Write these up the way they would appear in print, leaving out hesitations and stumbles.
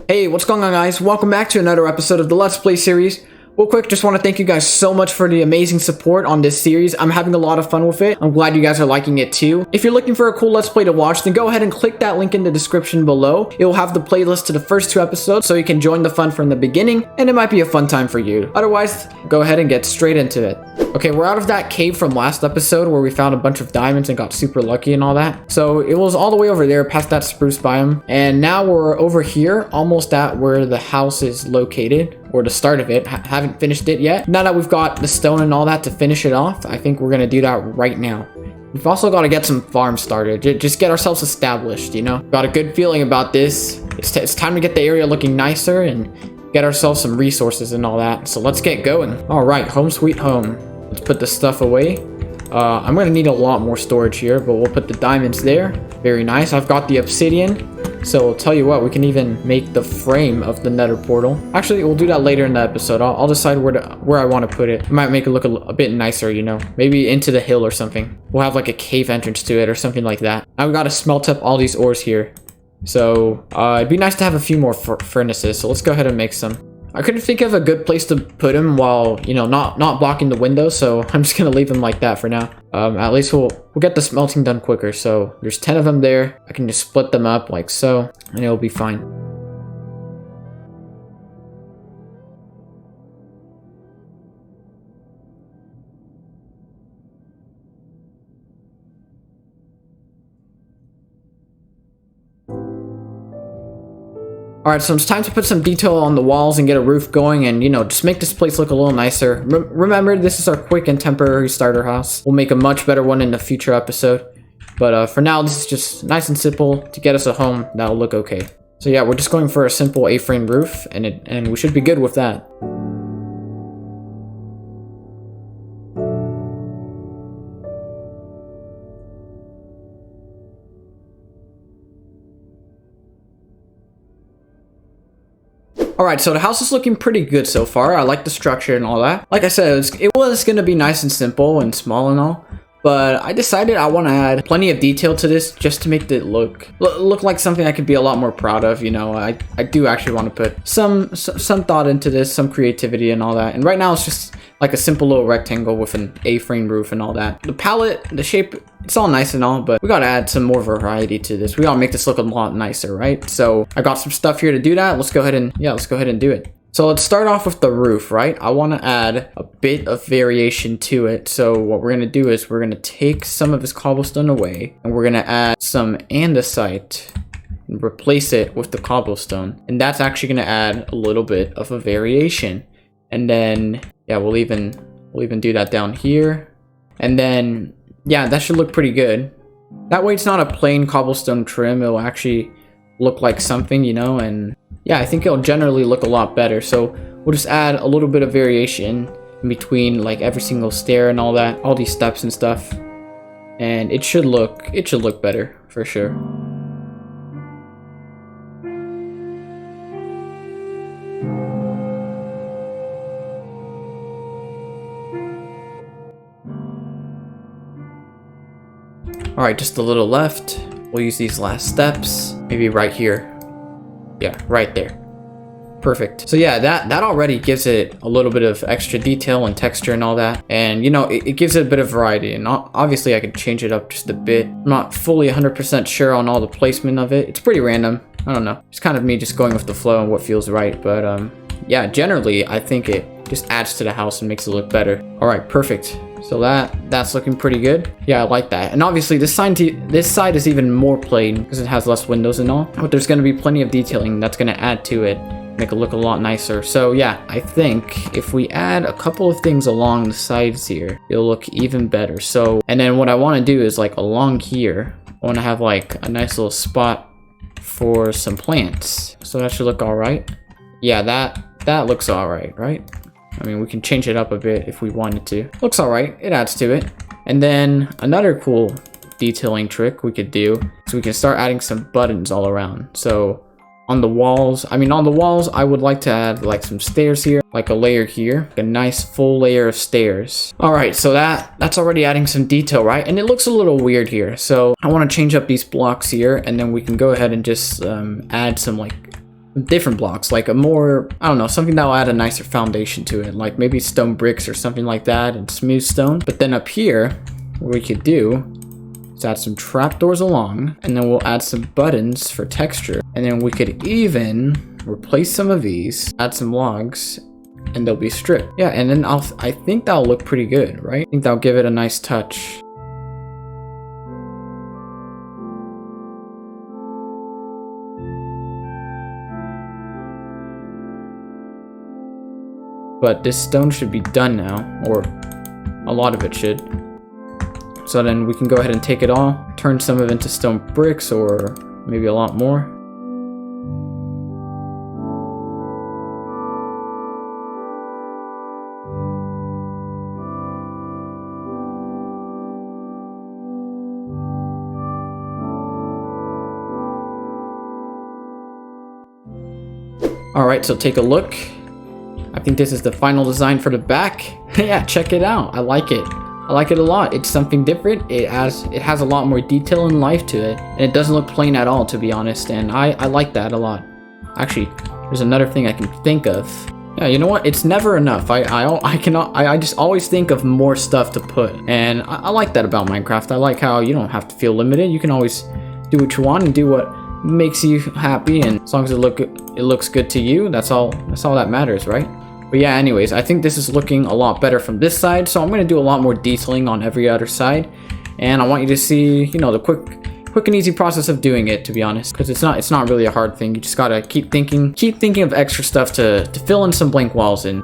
Hey, what's going on, guys? Welcome back to another episode of the Let's Play series. Real quick, just want to thank you guys so much for the amazing support on this series. I'm having a lot of fun with it. I'm glad you guys are liking it too. If you're looking for a cool Let's Play to watch, then go ahead and click that link in the description below. It will have the playlist to the first 2 episodes so you can join the fun from the beginning, and it might be a fun time for you. Otherwise, go ahead and get straight into it. Okay, we're out of that cave from last episode where we found a bunch of diamonds and got super lucky and all that. So it was all the way over there past that spruce biome. And now we're over here, almost at where the house is located, or the start of it. Haven't finished it yet. Now that we've got the stone and all that to finish it off, I think we're gonna do that right now. We've also got to get some farms started, just get ourselves established, you know? Got a good feeling about this. It's time to get the area looking nicer and get ourselves some resources and all that. So let's get going. All right, home sweet home. Let's put this stuff away. I'm gonna need a lot more storage here, but we'll put the diamonds there. Very nice. I've got the obsidian. So I'll tell you what, we can even make the frame of the nether portal. Actually, we'll do that later in the episode. I'll decide where I want to put it. I might make it look a bit nicer, you know, maybe into the hill or something. We'll have like a cave entrance to it or something like that. Now we got to smelt up all these ores here. So it'd be nice to have a few more furnaces. So let's go ahead and make some. I couldn't think of a good place to put them while, you know, not blocking the window, so I'm just gonna leave them like that for now. At least we'll get the smelting done quicker. So there's 10 of them there. I can just split them up like so, and it'll be fine. Alright, so it's time to put some detail on the walls and get a roof going and, you know, just make this place look a little nicer. Remember, this is our quick and temporary starter house. We'll make a much better one in a future episode. But for now, this is just nice and simple to get us a home that'll look okay. So yeah, we're just going for a simple A-frame roof, and we should be good with that. Alright, so the house is looking pretty good so far. I like the structure and all that. Like I said, it was going to be nice and simple and small and all. But I decided I want to add plenty of detail to this just to make it look like something I could be a lot more proud of. You know, I do actually want to put some thought into this, some creativity and all that. And right now it's just like a simple little rectangle with an A-frame roof and all that. The palette, the shape, it's all nice and all, but we gotta add some more variety to this. We gotta make this look a lot nicer, right? So I got some stuff here to do that. Let's go ahead and do it. So let's start off with the roof, right? I want to add a bit of variation to it. So what we're going to do is we're going to take some of this cobblestone away and we're going to add some andesite and replace it with the cobblestone. And that's actually going to add a little bit of a variation. And then, yeah, we'll even do that down here. And then, yeah, that should look pretty good. That way it's not a plain cobblestone trim. It'll actually look like something, you know, and yeah, I think it'll generally look a lot better. So we'll just add a little bit of variation in between like every single stair and all that, all these steps and stuff. And it should look better for sure. All right, just a little left. We'll use these last steps, maybe right here. Yeah, right there. Perfect. So yeah, that already gives it a little bit of extra detail and texture and all that. And you know, it gives it a bit of variety. And obviously I could change it up just a bit. I'm not fully 100% sure on all the placement of it. It's pretty random. I don't know. It's kind of me just going with the flow and what feels right. But yeah, generally I think it just adds to the house and makes it look better. All right, perfect. So that's looking pretty good. Yeah, I like that. And obviously this side is even more plain because it has less windows and all. But there's going to be plenty of detailing that's going to add to it, make it look a lot nicer. So yeah, I think if we add a couple of things along the sides here, it'll look even better. So, and then what I want to do is like along here, I want to have like a nice little spot for some plants. So that should look all right. Yeah, that looks all right, right? I mean, we can change it up a bit if we wanted to. Looks all right. It adds to it. And then another cool detailing trick we could do is we can start adding some buttons all around. So on the walls, I would like to add like some stairs here, like a layer here, a nice full layer of stairs. All right, so that's already adding some detail, right? And it looks a little weird here. So I want to change up these blocks here, and then we can go ahead and just add some like different blocks, like a more, I don't know, something that will add a nicer foundation to it, like maybe stone bricks or something like that, and smooth stone. But then up here, what we could do is add some trapdoors along, and then we'll add some buttons for texture. And then we could even replace some of these, add some logs, and they'll be stripped. Yeah, and then I think that'll look pretty good, right? I think that'll give it a nice touch. But this stone should be done now, or a lot of it should. So then we can go ahead and take it all, turn some of it into stone bricks, or maybe a lot more. Alright, so take a look. I think this is the final design for the back. Yeah, check it out. I like it. I like it a lot. It's something different. It has a lot more detail and life to it, and it doesn't look plain at all, to be honest. And I like that a lot. Actually, there's another thing I can think of. Yeah, you know what? It's never enough. I just always think of more stuff to put, and I like that about Minecraft. I like how you don't have to feel limited. You can always do what you want and do what makes you happy, and as long as it looks good to you, that's all that matters, right? But yeah, anyways, I think this is looking a lot better from this side, so I'm going to do a lot more detailing on every other side, and I want you to see, you know, the quick and easy process of doing it, to be honest, because it's not really a hard thing. You just gotta keep thinking of extra stuff to fill in some blank walls in.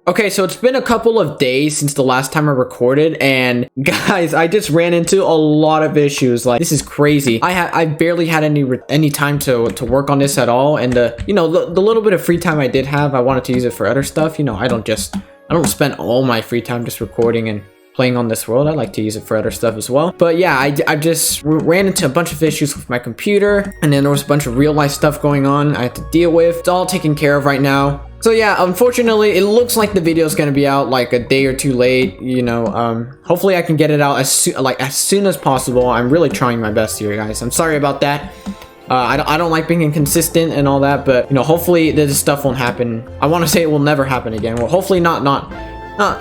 Okay, so it's been a couple of days since the last time I recorded, and guys, I just ran into a lot of issues. Like, this is crazy. I barely had any time to work on this at all, and you know, the little bit of free time I did have, I wanted to use it for other stuff. You know, I don't spend all my free time just recording and playing on this world. I like to use it for other stuff as well. But yeah, I just ran into a bunch of issues with my computer, and then there was a bunch of real life stuff going on I had to deal with. It's all taken care of right now. So yeah, unfortunately, it looks like the video is gonna be out like a day or two late. You know, hopefully I can get it out as soon as possible. I'm really trying my best here, guys. I'm sorry about that. I don't like being inconsistent and all that, but you know, hopefully this stuff won't happen. I want to say it will never happen again. Well, hopefully not.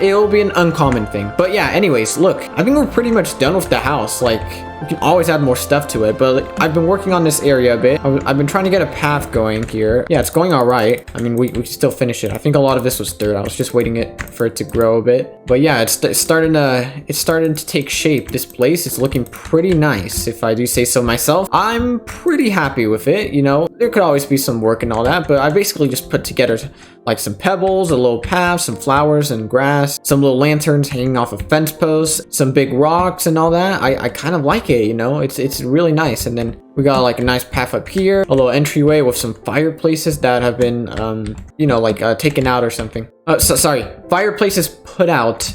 It'll be an uncommon thing. But yeah, anyways, look, I think we're pretty much done with the house. Like, we can always add more stuff to it, but like, I've been working on this area a bit. I've been trying to get a path going here. Yeah, it's going all right. I mean, we can still finish it. I think a lot of this was dirt. I was just waiting for it to grow a bit. But yeah, it's starting to take shape. This place is looking pretty nice, if I do say so myself. I'm pretty happy with it. You know, there could always be some work and all that, but I basically just put together like some pebbles, a little path, some flowers and grass, some little lanterns hanging off of fence posts, some big rocks and all that. I kind of like it, you know, it's really nice. And then we got like a nice path up here, a little entryway with some fireplaces that have been, you know, like taken out or something. Sorry, fireplaces put out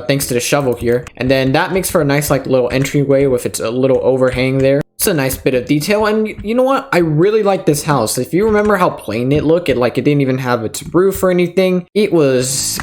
thanks to the shovel here. And then that makes for a nice like little entryway with its little overhang there. It's a nice bit of detail, and you know what? I really like this house. If you remember how plain it looked, it didn't even have its roof or anything. It was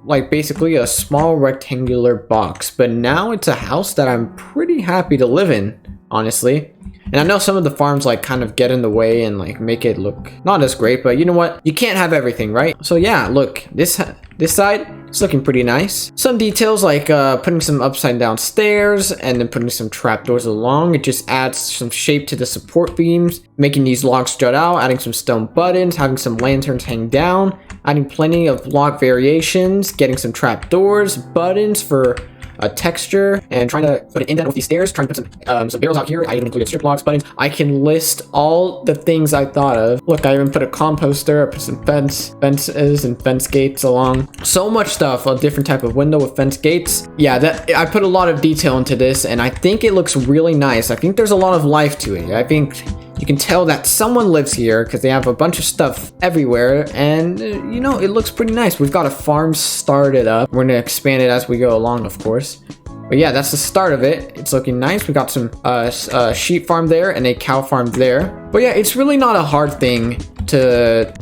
like basically a small rectangular box, but now it's a house that I'm pretty happy to live in, honestly. And I know some of the farms like kind of get in the way and like make it look not as great, but you know what? You can't have everything, right? So yeah, look, this side, it's looking pretty nice. Some details like putting some upside down stairs and then putting some trapdoors along. It just adds some shape to the support beams, making these logs jut out, adding some stone buttons, having some lanterns hang down, adding plenty of block variations, getting some trapdoors, buttons for a texture, and trying to put an indent with these stairs, trying to put some barrels out here. I even included strip blocks, buttons. I can list all the things I thought of. Look, I even put a composter, I put some fences and fence gates along. So much stuff, a different type of window with fence gates. Yeah, I put a lot of detail into this, and I think it looks really nice. I think there's a lot of life to it. I think you can tell that someone lives here because they have a bunch of stuff everywhere, and you know, it looks pretty nice. We've got a farm started up. We're gonna expand it as we go along, of course. But yeah, that's the start of it. It's looking nice. We got some sheep farm there and a cow farm there. But yeah, it's really not a hard thing to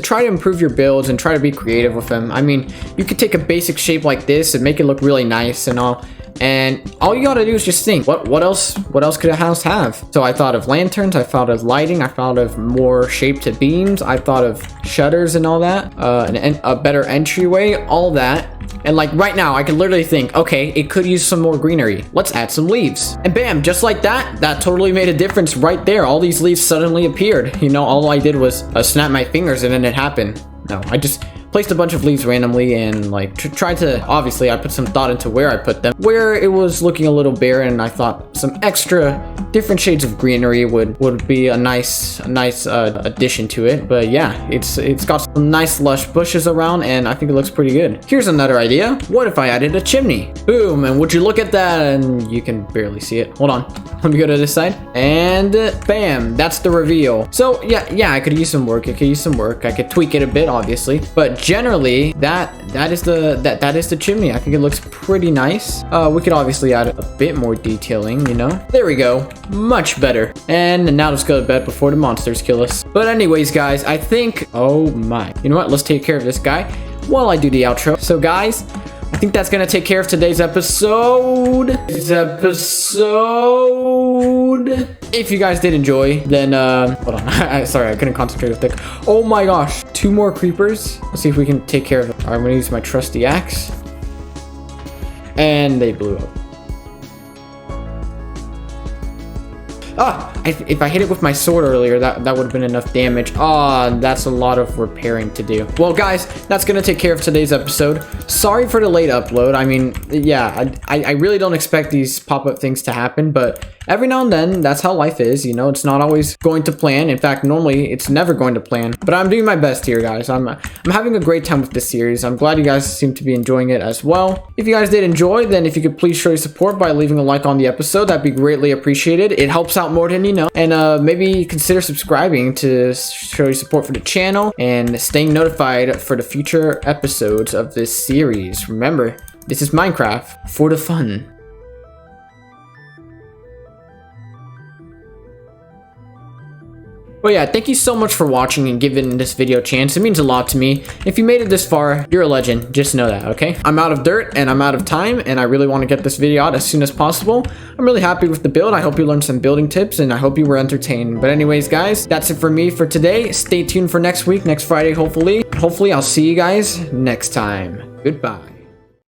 try to improve your builds and try to be creative with them. I mean, you could take a basic shape like this and make it look really nice and all. And all you gotta do is just think, what else could a house have? So I thought of lanterns, I thought of lighting, I thought of more shape to beams, I thought of shutters and all that, and a better entryway, all that. And like right now, I can literally think, okay, it could use some more greenery. Let's add some leaves. And bam, just like that, that totally made a difference right there. All these leaves suddenly appeared. You know, all I did was snap my fingers and then it happened. No, I just placed a bunch of leaves randomly and like tried to, obviously I put some thought into where I put them. Where it was looking a little barren, I thought some extra different shades of greenery would be a nice addition to it. But yeah, it's got some nice lush bushes around and I think it looks pretty good. Here's another idea. What if I added a chimney? Boom, and would you look at that? And you can barely see it. Hold on, let me go to this side. And bam, that's the reveal. So yeah, I could use some work. I could tweak it a bit, obviously, but generally that is the chimney. I think it looks pretty nice. We could obviously add a bit more detailing, you know. There we go, much better. And now let's go to bed before the monsters kill us. But anyways, guys, I think, oh my, you know what, let's take care of this guy while I do the outro. So guys, I think that's gonna take care of today's episode. If you guys did enjoy, then hold on. Sorry, I couldn't concentrate with it. Oh my gosh, 2 more creepers. Let's see if we can take care of it. All right, I'm gonna use my trusty axe, and they blew up. Ah, if I hit it with my sword earlier, that would have been enough damage. Ah, that's a lot of repairing to do. Well, guys, that's gonna take care of today's episode. Sorry for the late upload. I mean, yeah, I really don't expect these pop-up things to happen, but every now and then, that's how life is. You know, it's not always going to plan. In fact, normally it's never going to plan. But I'm doing my best here, guys. I'm having a great time with this series. I'm glad you guys seem to be enjoying it as well. If you guys did enjoy, then if you could please show your support by leaving a like on the episode, that'd be greatly appreciated. It helps out more than you know. And maybe consider subscribing to show your support for the channel and staying notified for the future episodes of this series. Remember, this is Minecraft for the fun. But yeah, thank you so much for watching and giving this video a chance. It means a lot to me. If you made it this far, you're a legend. Just know that, okay? I'm out of dirt and I'm out of time and I really want to get this video out as soon as possible. I'm really happy with the build. I hope you learned some building tips and I hope you were entertained. But anyways, guys, that's it for me for today. Stay tuned for next week, next Friday, hopefully. Hopefully, I'll see you guys next time. Goodbye.